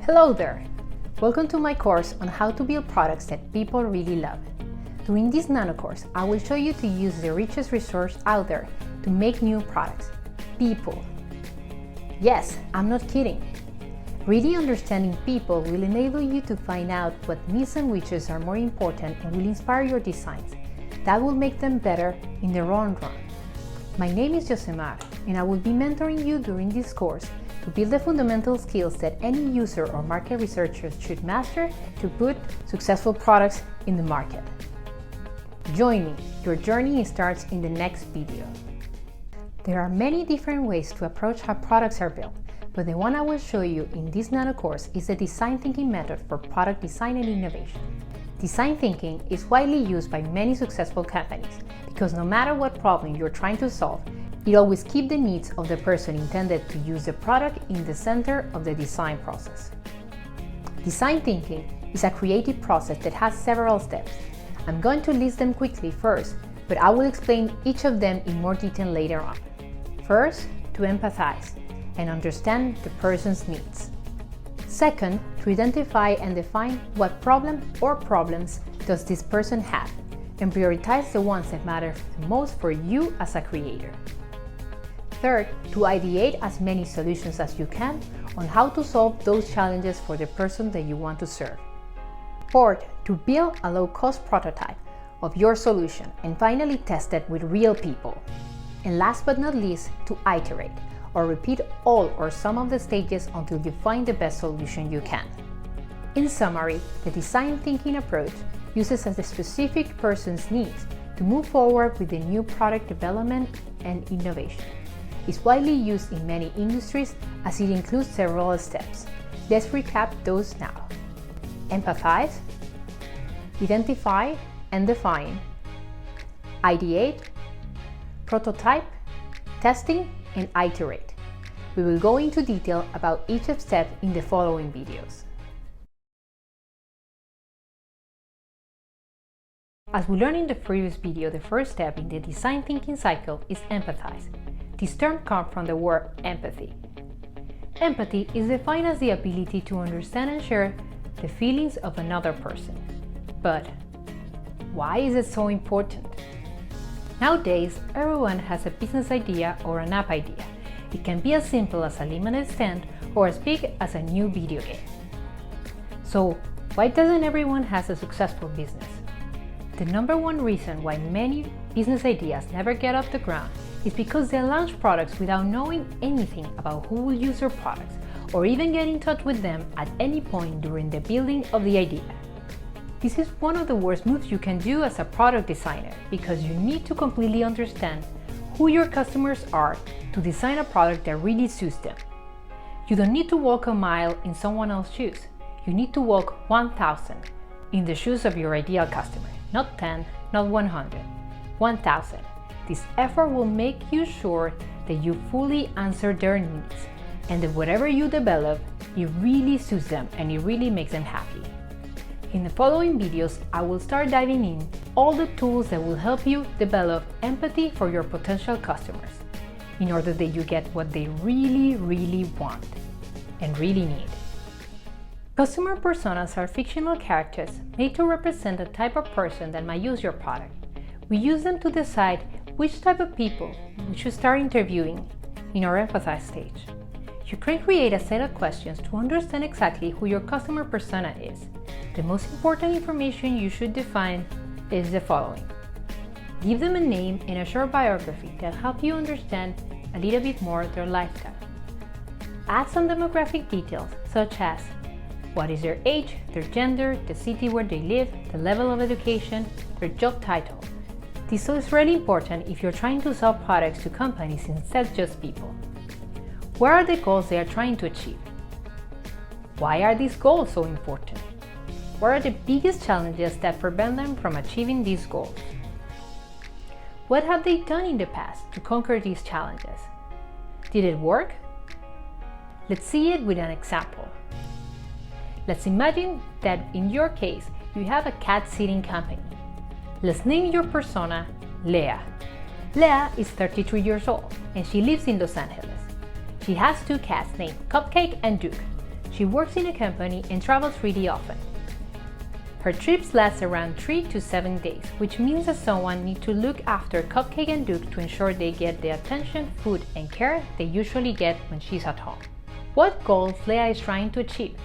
Hello there! Welcome to my course on how to build products that people really love. During this nano course, I will show you to use the richest resource out there to make new products: people. Yes, I'm not kidding. Really understanding people will enable you to find out what needs and wishes are more important and will inspire your designs. That will make them better in the long run. My name is Josemar, and I will be mentoring you during this course to build the fundamental skills that any user or market researcher should master to put successful products in the market. Join me, your journey starts in the next video. There are many different ways to approach how products are built, but the one I will show you in this nano course is the design thinking method for product design and innovation. Design thinking is widely used by many successful companies because no matter what problem you're trying to solve, it always keeps the needs of the person intended to use the product in the center of the design process. Design thinking is a creative process that has several steps. I'm going to list them quickly first, but I will explain each of them in more detail later on. First, to empathize and understand the person's needs. Second, to identify and define what problem or problems does this person have and prioritize the ones that matter the most for you as a creator. Third, to ideate as many solutions as you can on how to solve those challenges for the person that you want to serve. Fourth, to build a low-cost prototype of your solution and finally test it with real people. And last but not least, to iterate or repeat all or some of the stages until you find the best solution you can. In summary, the design thinking approach uses as the specific person's needs to move forward with the new product development and innovation. It's widely used in many industries as it includes several steps. Let's recap those now. Empathize, identify and define, ideate, prototype, testing, and iterate. We will go into detail about each step in the following videos. As we learned in the previous video, the first step in the design thinking cycle is empathize. This term comes from the word empathy. Empathy is defined as the ability to understand and share the feelings of another person. But why is it so important? Nowadays, everyone has a business idea or an app idea. It can be as simple as a limited stand or as big as a new video game. So, why doesn't everyone have a successful business? The number one reason why many business ideas never get off the ground is because they launch products without knowing anything about who will use their products or even get in touch with them at any point during the building of the idea. This is one of the worst moves you can do as a product designer because you need to completely understand who your customers are to design a product that really suits them. You don't need to walk a mile in someone else's shoes. You need to walk 1,000 in the shoes of your ideal customer. Not 10, not 100, 1,000. This effort will make you sure that you fully answer their needs and that whatever you develop, it really suits them and it really makes them happy. In the following videos, I will start diving in all the tools that will help you develop empathy for your potential customers in order that you get what they really want and really need. Customer personas are fictional characters made to represent the type of person that might use your product. We use them to decide which type of people we should start interviewing in our empathize stage. You can create a set of questions to understand exactly who your customer persona is. The most important information you should define is the following. Give them a name and a short biography that help you understand a little bit more their lifestyle. Add some demographic details such as what is their age, their gender, the city where they live, the level of education, their job title. This is really important if you're trying to sell products to companies instead of just people. What are the goals they are trying to achieve? Why are these goals so important? What are the biggest challenges that prevent them from achieving these goals? What have they done in the past to conquer these challenges? Did it work? Let's see it with an example. Let's imagine that in your case, you have a cat sitting company. Let's name your persona Lea. Lea is 33 years old and she lives in Los Angeles. She has two cats named Cupcake and Duke. She works in a company and travels really often. Her trips last around 3 to 7 days, which means that someone needs to look after Cupcake and Duke to ensure they get the attention, food, and care they usually get when she's at home. What goals Leah is trying to achieve?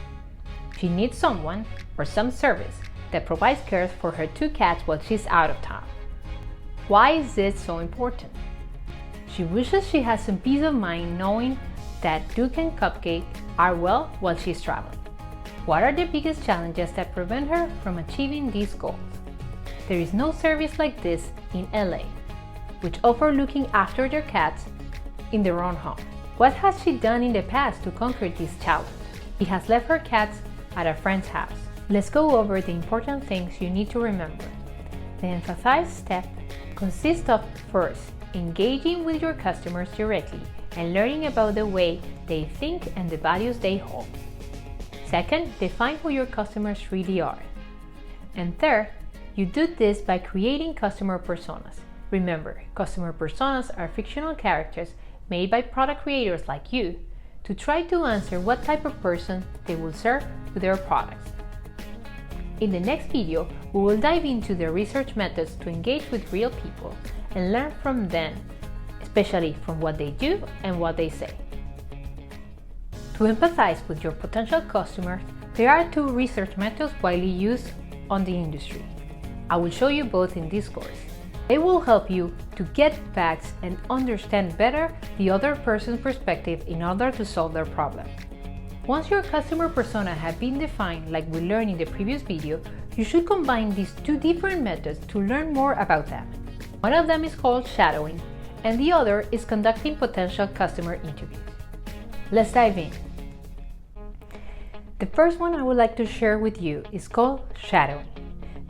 She needs someone or some service that provides care for her 2 cats while she's out of town. Why is this so important? She wishes she has some peace of mind knowing that Duke and Cupcake are well while she's traveling. What are the biggest challenges that prevent her from achieving these goals? There is no service like this in LA, which offer looking after their cats in their own home. What has she done in the past to conquer this challenge? She has left her cats at a friend's house. Let's go over the important things you need to remember. The emphasized step consists of first, engaging with your customers directly and learning about the way they think and the values they hold. Second, define who your customers really are. And third, you do this by creating customer personas. Remember, customer personas are fictional characters made by product creators like you to try to answer what type of person they will serve with their products. In the next video, we will dive into the research methods to engage with real people and learn from them, especially from what they do and what they say. To empathize with your potential customers, there are 2 research methods widely used on the industry. I will show you both in this course. They will help you to get facts and understand better the other person's perspective in order to solve their problem. Once your customer persona have been defined like we learned in the previous video, you should combine these 2 different methods to learn more about them. One of them is called shadowing, and the other is conducting potential customer interviews. Let's dive in. The first one I would like to share with you is called shadowing.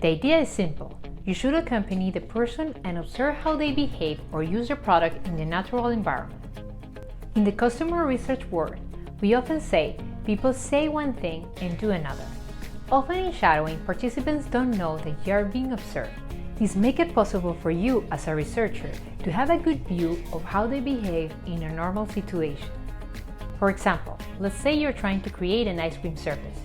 The idea is simple. You should accompany the person and observe how they behave or use their product in the natural environment. In the customer research world, we often say people say one thing and do another. Often in shadowing, participants don't know that you are being observed. This makes it possible for you as a researcher to have a good view of how they behave in a normal situation. For example, let's say you're trying to create an ice cream service.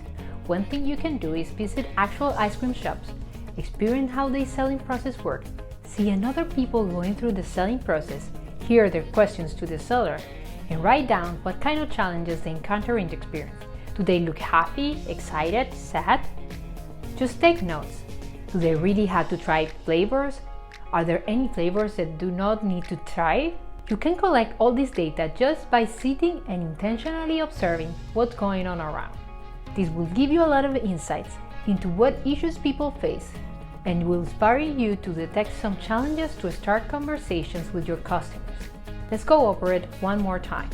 One thing you can do is visit actual ice cream shops, experience how the selling process works, see other people going through the selling process, hear their questions to the seller, and write down what kind of challenges they encounter in the experience. Do they look happy, excited, sad? Just take notes. Do they really have to try flavors? Are there any flavors that do not need to try? You can collect all this data just by sitting and intentionally observing what's going on around. This will give you a lot of insights into what issues people face and will inspire you to detect some challenges to start conversations with your customers. Let's go over it one more time.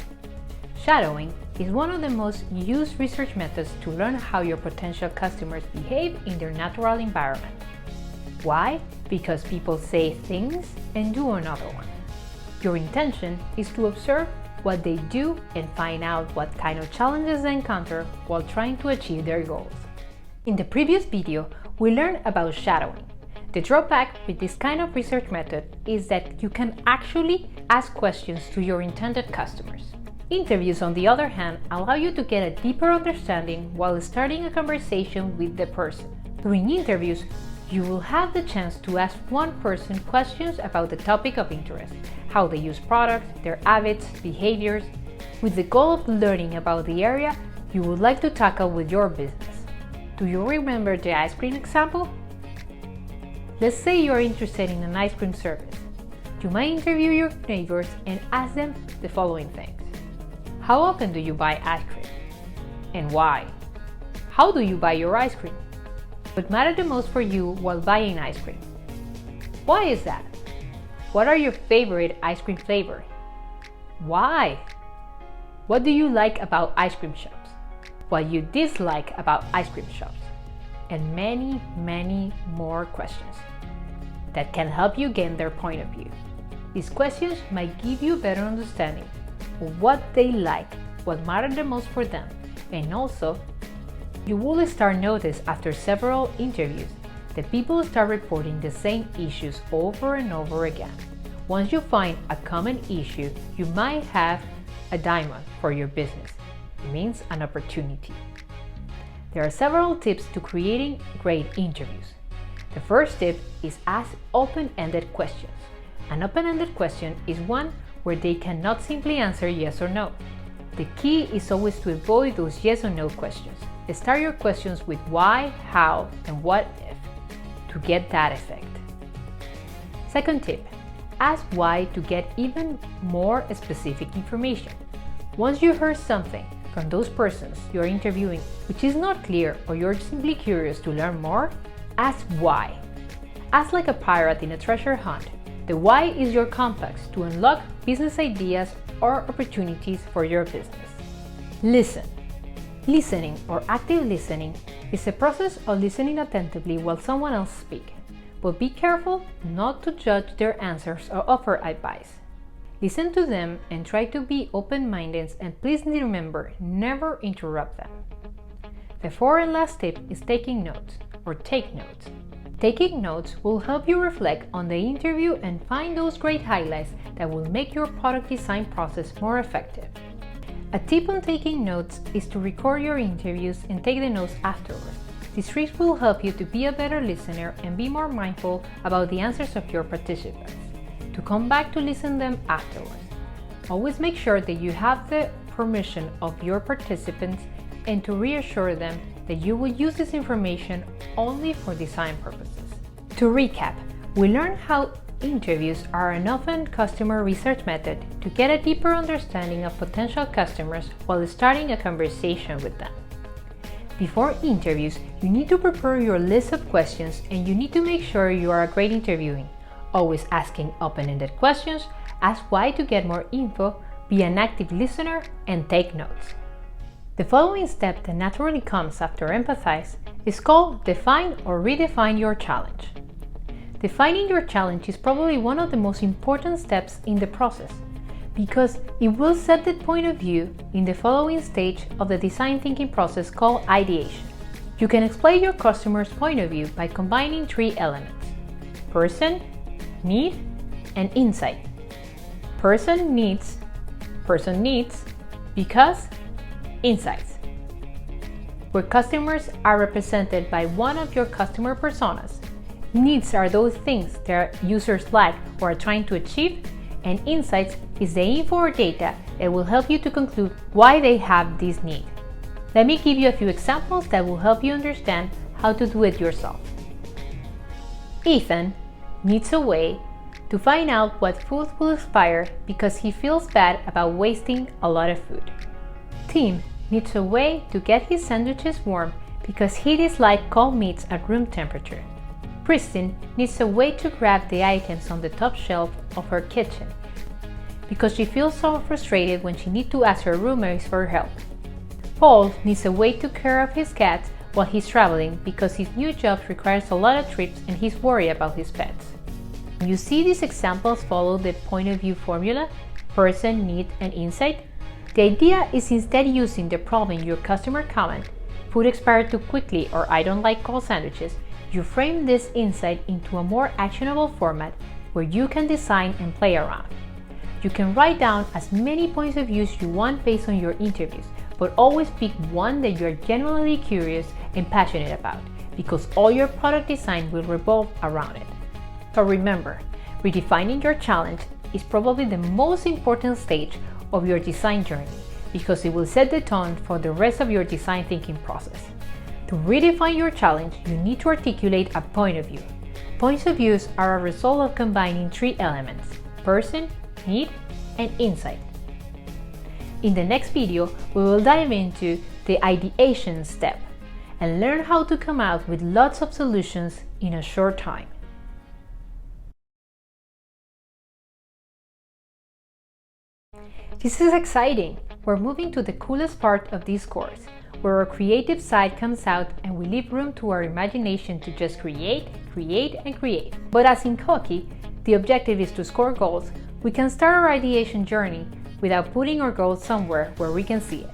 Shadowing is one of the most used research methods to learn how your potential customers behave in their natural environment. Why? Because people say things and do another one. Your intention is to observe what they do and find out what kind of challenges they encounter while trying to achieve their goals. In the previous video, we learned about shadowing. The drawback with this kind of research method is that you can actually ask questions to your intended customers. Interviews, on the other hand, allow you to get a deeper understanding while starting a conversation with the person. During interviews, you will have the chance to ask one person questions about the topic of interest, how they use products, their habits, behaviors, with the goal of learning about the area you would like to tackle with your business. Do you remember the ice cream example? Let's say you're interested in an ice cream service. You might interview your neighbors and ask them the following things. How often do you buy ice cream? And why? How do you buy your ice cream? What matters the most for you while buying ice cream? Why is that? What are your favorite ice cream flavors? Why? What do you like about ice cream shops? What you dislike about ice cream shops? And many, many more questions that can help you gain their point of view. These questions might give you a better understanding of what they like, what matters the most for them, and also you will start notice after several interviews that people start reporting the same issues over and over again. Once you find a common issue, you might have a diamond for your business. It means an opportunity. There are several tips to creating great interviews. The first tip is ask open-ended questions. An open-ended question is one where they cannot simply answer yes or no. The key is always to avoid those yes or no questions. Start your questions with why, how, and what if to get that effect. Second tip, ask why to get even more specific information. Once you heard something from those persons you are interviewing which is not clear or you're simply curious to learn more, ask why. Ask like a pirate in a treasure hunt. The why is your compass to unlock business ideas or opportunities for your business. Listen. Listening or active listening is a process of listening attentively while someone else speaks, but be careful not to judge their answers or offer advice. Listen to them and try to be open-minded, and please remember, never interrupt them. The fourth and last tip is taking notes or take notes. Taking notes will help you reflect on the interview and find those great highlights that will make your product design process more effective. A tip on taking notes is to record your interviews and take the notes afterwards. This trick will help you to be a better listener and be more mindful about the answers of your participants, to come back to listen them afterwards. Always make sure that you have the permission of your participants and to reassure them that you will use this information only for design purposes. To recap, we learned how interviews are an often customer research method to get a deeper understanding of potential customers while starting a conversation with them. Before interviews, you need to prepare your list of questions and you need to make sure you are great interviewing. Always asking open-ended questions, ask why to get more info, be an active listener, and take notes. The following step that naturally comes after empathize is called define or redefine your challenge. Defining your challenge is probably one of the most important steps in the process because it will set the point of view in the following stage of the design thinking process called ideation. You can explain your customer's point of view by combining three elements: person, need, and insight. Person needs, because, insights. Where customers are represented by one of your customer personas. Needs are those things that users like or are trying to achieve, and insights is the info or data that will help you to conclude why they have this need. Let me give you a few examples that will help you understand how to do it yourself. Ethan needs a way to find out what food will expire because he feels bad about wasting a lot of food. Tim needs a way to get his sandwiches warm because he dislikes cold meats at room temperature. Kristen needs a way to grab the items on the top shelf of her kitchen because she feels so frustrated when she needs to ask her roommates for help. Paul needs a way to care of his cats while he's traveling because his new job requires a lot of trips and he's worried about his pets. When you see these examples follow the point of view formula, person, need, and insight, the idea is instead using the problem in your customer comment, food expired too quickly or I don't like cold sandwiches, you frame this insight into a more actionable format where you can design and play around. You can write down as many points of view you want based on your interviews, but always pick one that you are genuinely curious and passionate about, because all your product design will revolve around it. So remember, redefining your challenge is probably the most important stage of your design journey because it will set the tone for the rest of your design thinking process. To redefine your challenge, you need to articulate a point of view. Points of views are a result of combining three elements: person, need, and insight. In the next video, we will dive into the ideation step and learn how to come out with lots of solutions in a short time. This is exciting! We're moving to the coolest part of this course, where our creative side comes out and we leave room to our imagination to just create, and create. But as in hockey, the objective is to score goals, we can start our ideation journey without putting our goals somewhere where we can see it.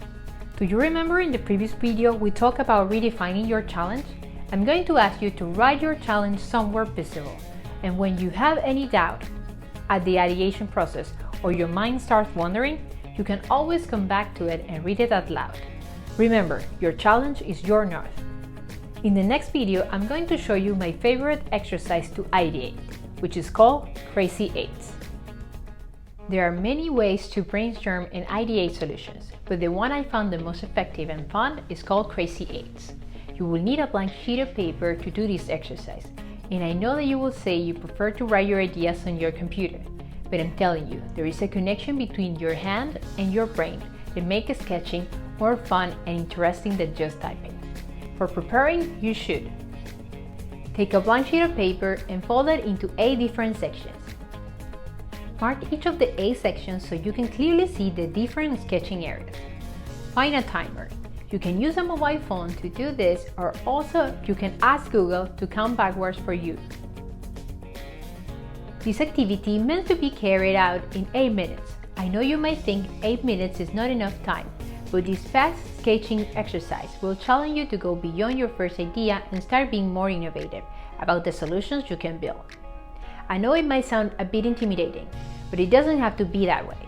Do you remember in the previous video we talked about redefining your challenge? I'm going to ask you to write your challenge somewhere visible, and when you have any doubt at the ideation process or your mind starts wandering, you can always come back to it and read it out loud. Remember, your challenge is your north. In the next video, I'm going to show you my favorite exercise to ideate, which is called Crazy Eights. There are many ways to brainstorm and ideate solutions, but the one I found the most effective and fun is called Crazy Eights. You will need a blank sheet of paper to do this exercise, and I know that you will say you prefer to write your ideas on your computer, but I'm telling you, there is a connection between your hand and your brain that makes sketching more fun and interesting than just typing. For preparing, you should take a blank sheet of paper and fold it into 8 different sections. Mark each of the 8 sections so you can clearly see the different sketching areas. Find a timer. You can use a mobile phone to do this, or also you can ask Google to count backwards for you. This activity meant to be carried out in 8 minutes. I know you might think 8 minutes is not enough time, but this fast sketching exercise will challenge you to go beyond your first idea and start being more innovative about the solutions you can build. I know it might sound a bit intimidating, but it doesn't have to be that way.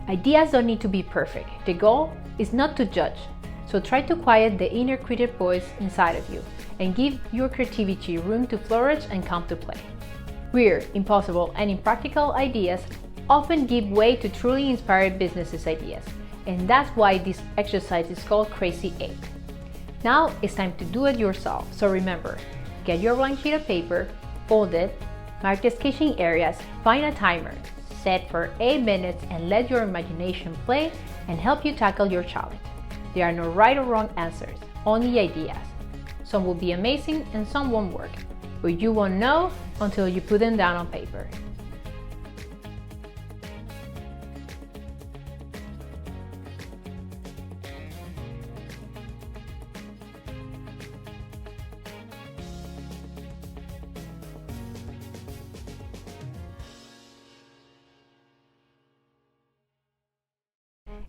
Ideas don't need to be perfect. The goal is not to judge, so try to quiet the inner critic voice inside of you and give your creativity room to flourish and come to play. Weird, impossible, and impractical ideas often give way to truly inspired business ideas, and that's why this exercise is called Crazy 8. Now it's time to do it yourself, so remember, get your blank sheet of paper, fold it, mark the sketching areas, find a timer, set for 8 minutes, and let your imagination play and help you tackle your challenge. There are no right or wrong answers, only ideas. Some will be amazing and some won't work, but you won't know until you put them down on paper.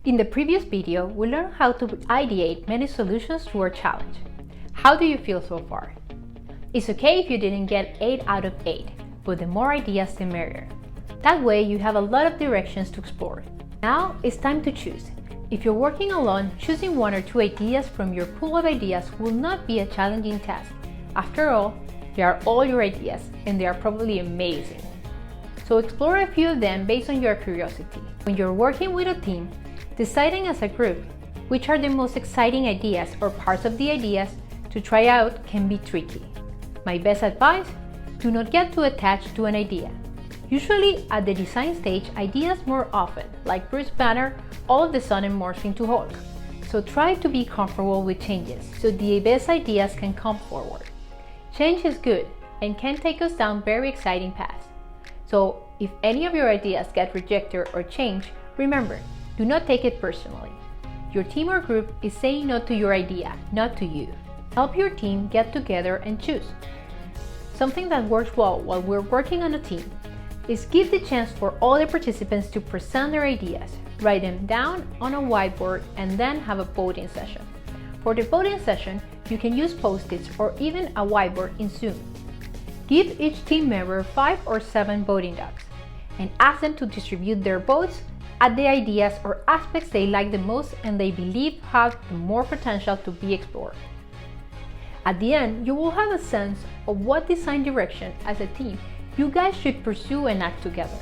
In the previous video, we learned how to ideate many solutions to our challenge. How do you feel so far? It's okay if you didn't get 8 out of 8, but the more ideas the merrier. That way you have a lot of directions to explore. Now it's time to choose. If you're working alone, choosing 1 or 2 ideas from your pool of ideas will not be a challenging task. After all, they are all your ideas and they are probably amazing. So explore a few of them based on your curiosity. When you're working with a team, deciding as a group which are the most exciting ideas or parts of the ideas to try out can be tricky. My best advice: do not get too attached to an idea. Usually at the design stage, ideas more often, like Bruce Banner, all of a sudden morph into Hulk. So try to be comfortable with changes so the best ideas can come forward. Change is good and can take us down very exciting paths. So if any of your ideas get rejected or changed, remember, do not take it personally. Your team or group is saying no to your idea, not to you. Help your team get together and choose. Something that works well while we're working on a team is give the chance for all the participants to present their ideas, write them down on a whiteboard, and then have a voting session. For the voting session, you can use Post-its or even a whiteboard in Zoom. Give each team member 5 or 7 voting docs and ask them to distribute their votes at the ideas or aspects they like the most and they believe have more potential to be explored. At the end, you will have a sense of what design direction as a team you guys should pursue and act together.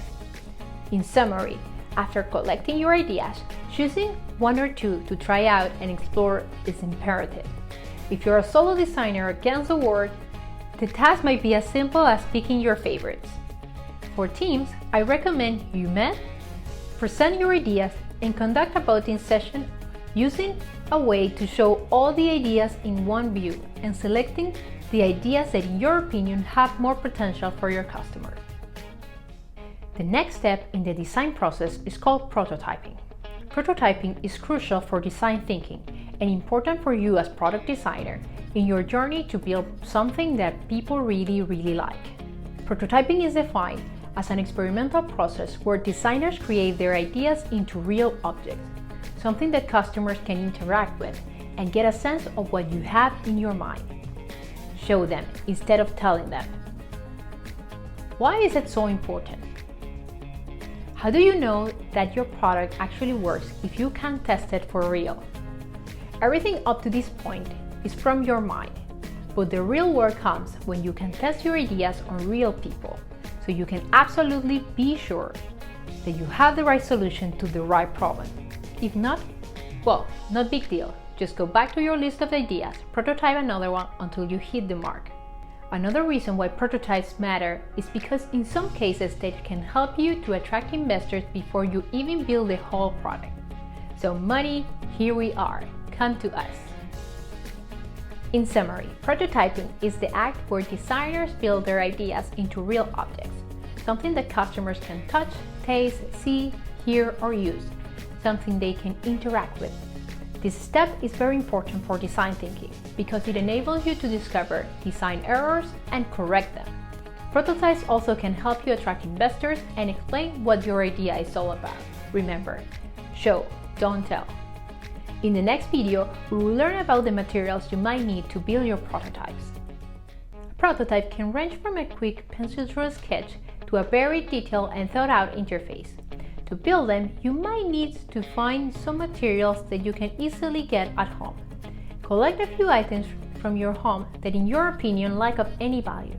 In summary, after collecting your ideas, choosing 1 or 2 to try out and explore is imperative. If you're a solo designer against the world, the task might be as simple as picking your favorites. For teams, I recommend you met, present your ideas, and conduct a voting session using a way to show all the ideas in one view and selecting the ideas that in your opinion have more potential for your customer. The next step in the design process is called prototyping. Prototyping is crucial for design thinking and important for you as product designer in your journey to build something that people really like. Prototyping is defined as an experimental process where designers create their ideas into real objects, something that customers can interact with and get a sense of what you have in your mind. Show them instead of telling them. Why is it so important? How do you know that your product actually works if you can't test it for real? Everything up to this point is from your mind, but the real work comes when you can test your ideas on real people, so you can absolutely be sure that you have the right solution to the right problem. If not, well, not big deal. Just go back to your list of ideas, prototype another one until you hit the mark. Another reason why prototypes matter is because in some cases they can help you to attract investors before you even build the whole product. So money, here we are, come to us. In summary, prototyping is the act where designers build their ideas into real objects, something that customers can touch, taste, see, hear, or use, something they can interact with. This step is very important for design thinking because it enables you to discover design errors and correct them. Prototypes also can help you attract investors and explain what your idea is all about. Remember, show, don't tell. In the next video, we will learn about the materials you might need to build your prototypes. A prototype can range from a quick pencil-drawn sketch to a very detailed and thought-out interface. To build them, you might need to find some materials that you can easily get at home. Collect a few items from your home that in your opinion lack of any value.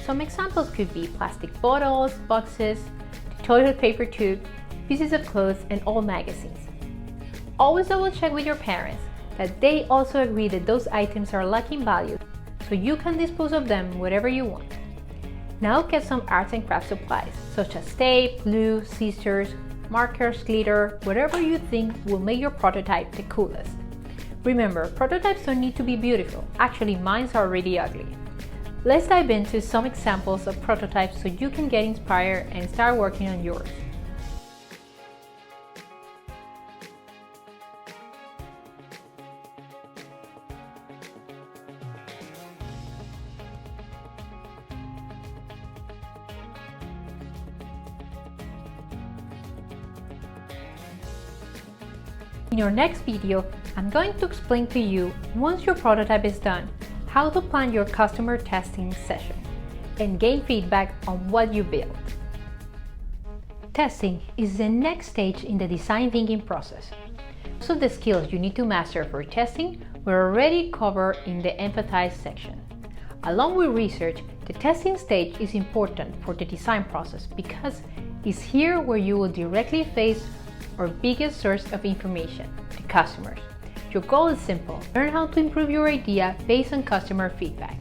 Some examples could be plastic bottles, boxes, toilet paper tube, pieces of clothes, and old magazines. Always double check with your parents that they also agree that those items are lacking value, so you can dispose of them wherever you want. Now get some arts and crafts supplies, such as tape, glue, scissors, markers, glitter, whatever you think will make your prototype the coolest. Remember, prototypes don't need to be beautiful. Actually, mine are really ugly. Let's dive into some examples of prototypes so you can get inspired and start working on yours. In your next video, I'm going to explain to you, once your prototype is done, how to plan your customer testing session and gain feedback on what you built. Testing is the next stage in the design thinking process. So the skills you need to master for testing were already covered in the Empathize section. Along with research, the testing stage is important for the design process because it's here where you will directly face our biggest source of information, the customers. Your goal is simple: learn how to improve your idea based on customer feedback.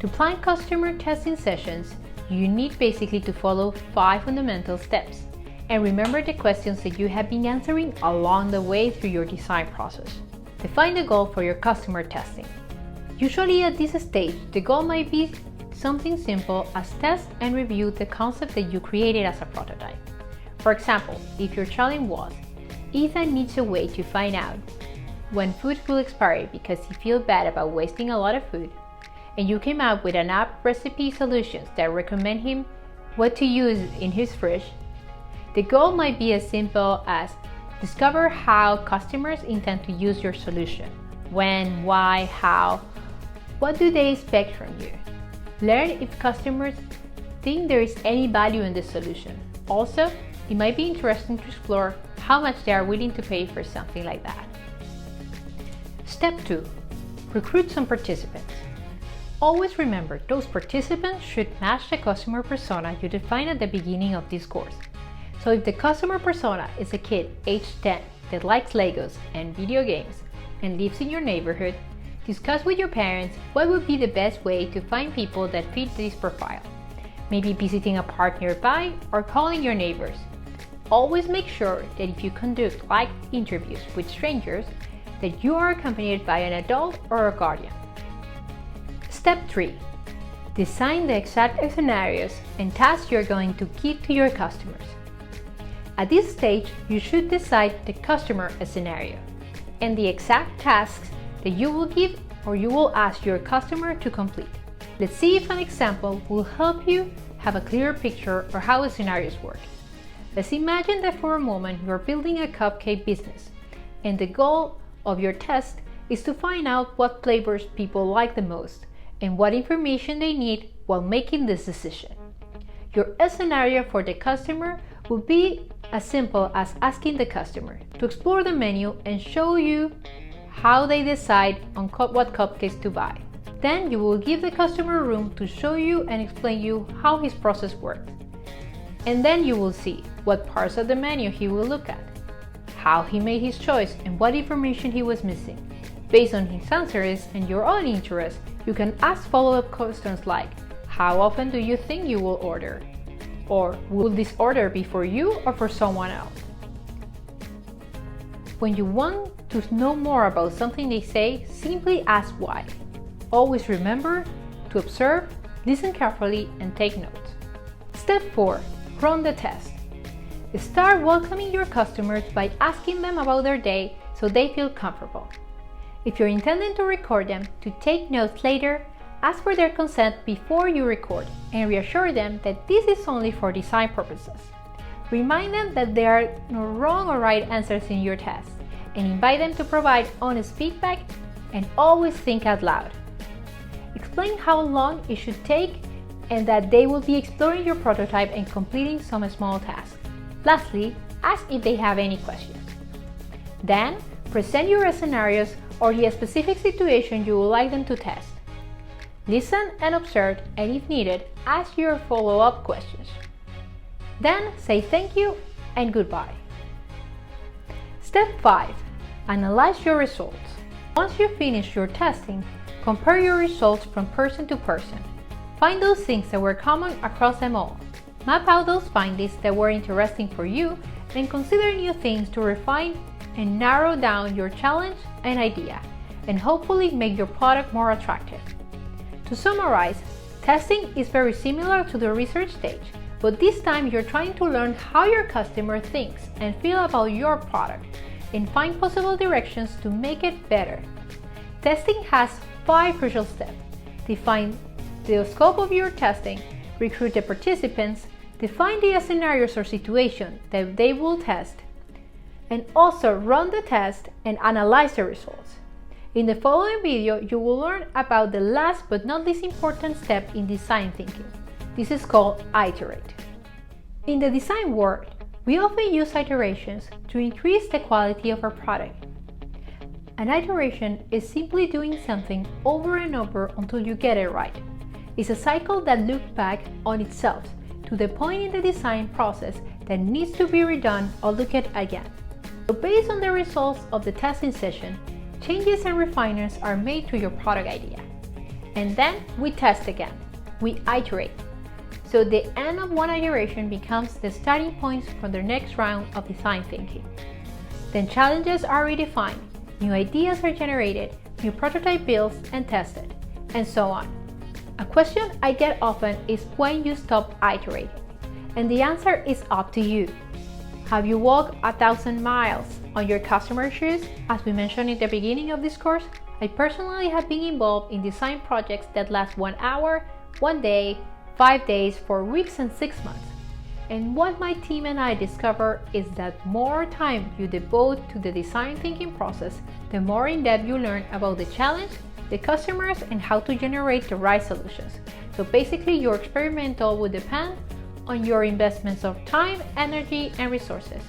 To plan customer testing sessions, you need basically to follow 5 fundamental steps and remember the questions that you have been answering along the way through your design process. Define the goal for your customer testing. Usually at this stage, the goal might be something simple as test and review the concept that you created as a prototype. For example, if your challenge was, Ethan needs a way to find out when food will expire because he feels bad about wasting a lot of food, and you came up with an app recipe solutions that recommend him what to use in his fridge, the goal might be as simple as discover how customers intend to use your solution. When, why, how, what do they expect from you? Learn if customers think there is any value in the solution. Also, it might be interesting to explore how much they are willing to pay for something like that. Step 2. Recruit some participants. Always remember, those participants should match the customer persona you define at the beginning of this course. So if the customer persona is a kid aged 10 that likes Legos and video games and lives in your neighborhood, discuss with your parents what would be the best way to find people that fit this profile. Maybe visiting a park nearby or calling your neighbors. Always make sure that if you conduct live interviews with strangers, that you are accompanied by an adult or a guardian. Step 3. Design the exact scenarios and tasks you're going to give to your customers. At this stage, you should decide the customer scenario and the exact tasks that you will give or you will ask your customer to complete. Let's see if an example will help you have a clearer picture of how scenarios work. Let's imagine that for a moment you're building a cupcake business, and the goal of your test is to find out what flavors people like the most and what information they need while making this decision. Your scenario for the customer will be as simple as asking the customer to explore the menu and show you how they decide on what cupcakes to buy. Then you will give the customer room to show you and explain you how his process works. And then you will see what parts of the menu he will look at, how he made his choice, and what information he was missing. Based on his answers and your own interests, you can ask follow-up questions like, how often do you think you will order? Or will this order be for you or for someone else? When you want to know more about something they say, simply ask why. Always remember to observe, listen carefully, and take notes. Step 4. Run the test. Start welcoming your customers by asking them about their day so they feel comfortable. If you're intending to record them to take notes later, ask for their consent before you record and reassure them that this is only for design purposes. Remind them that there are no wrong or right answers in your test and invite them to provide honest feedback, and always think out loud. Explain how long it should take and that they will be exploring your prototype and completing some small tasks. Lastly, ask if they have any questions. Then, present your scenarios or the specific situation you would like them to test. Listen and observe, and if needed, ask your follow-up questions. Then say thank you and goodbye. Step 5. Analyze your results. Once you finish your testing, compare your results from person to person. Find those things that were common across them all. Map out those findings that were interesting for you and consider new things to refine and narrow down your challenge and idea, and hopefully make your product more attractive. To summarize, testing is very similar to the research stage, but this time you're trying to learn how your customer thinks and feel about your product and find possible directions to make it better. Testing has 5 crucial steps. Define the scope of your testing, recruit the participants, define the scenarios or situation that they will test, and also run the test and analyze the results. In the following video, you will learn about the last but not least important step in design thinking. This is called iterate. In the design world, we often use iterations to increase the quality of our product. An iteration is simply doing something over and over until you get it right. It's a cycle that looks back on itself to the point in the design process that needs to be redone or looked at again. So based on the results of the testing session, changes and refinements are made to your product idea. And then we test again. We iterate. So the end of one iteration becomes the starting point for the next round of design thinking. Then challenges are redefined, new ideas are generated, new prototype built and tested, and so on. A question I get often is when you stop iterating, and the answer is up to you. Have you walked 1,000 miles on your customer's shoes? As we mentioned in the beginning of this course, I personally have been involved in design projects that last 1 hour, 1 day, 5 days, 4 weeks, and 6 months. And what my team and I discover is that more time you devote to the design thinking process, the more in depth you learn about the challenge, the customers, and how to generate the right solutions. So basically, your experimental will depend on your investments of time, energy, and resources.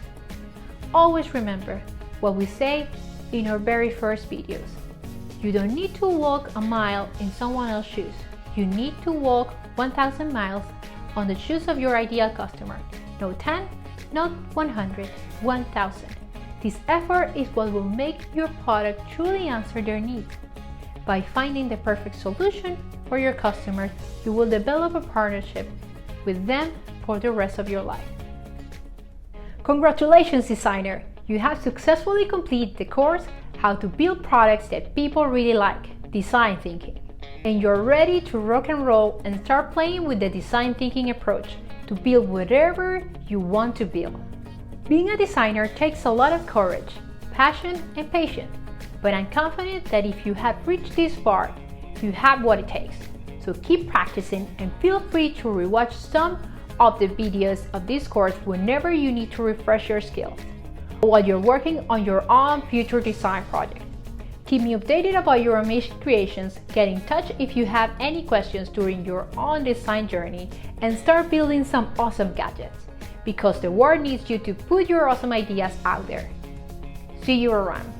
Always remember what we say in our very first videos. You don't need to walk a mile in someone else's shoes. You need to walk 1,000 miles on the shoes of your ideal customer. No 10, not 100, 1,000. This effort is what will make your product truly answer their needs. By finding the perfect solution for your customers, you will develop a partnership with them for the rest of your life. Congratulations, designer! You have successfully completed the course How to Build Products That People Really Like, Design Thinking. And you're ready to rock and roll and start playing with the design thinking approach to build whatever you want to build. Being a designer takes a lot of courage, passion, and patience, but I'm confident that if you have reached this far, you have what it takes. So keep practicing and feel free to rewatch some of the videos of this course whenever you need to refresh your skills while you're working on your own future design project. Keep me updated about your amazing creations, get in touch if you have any questions during your own design journey, and start building some awesome gadgets, because the world needs you to put your awesome ideas out there. See you around.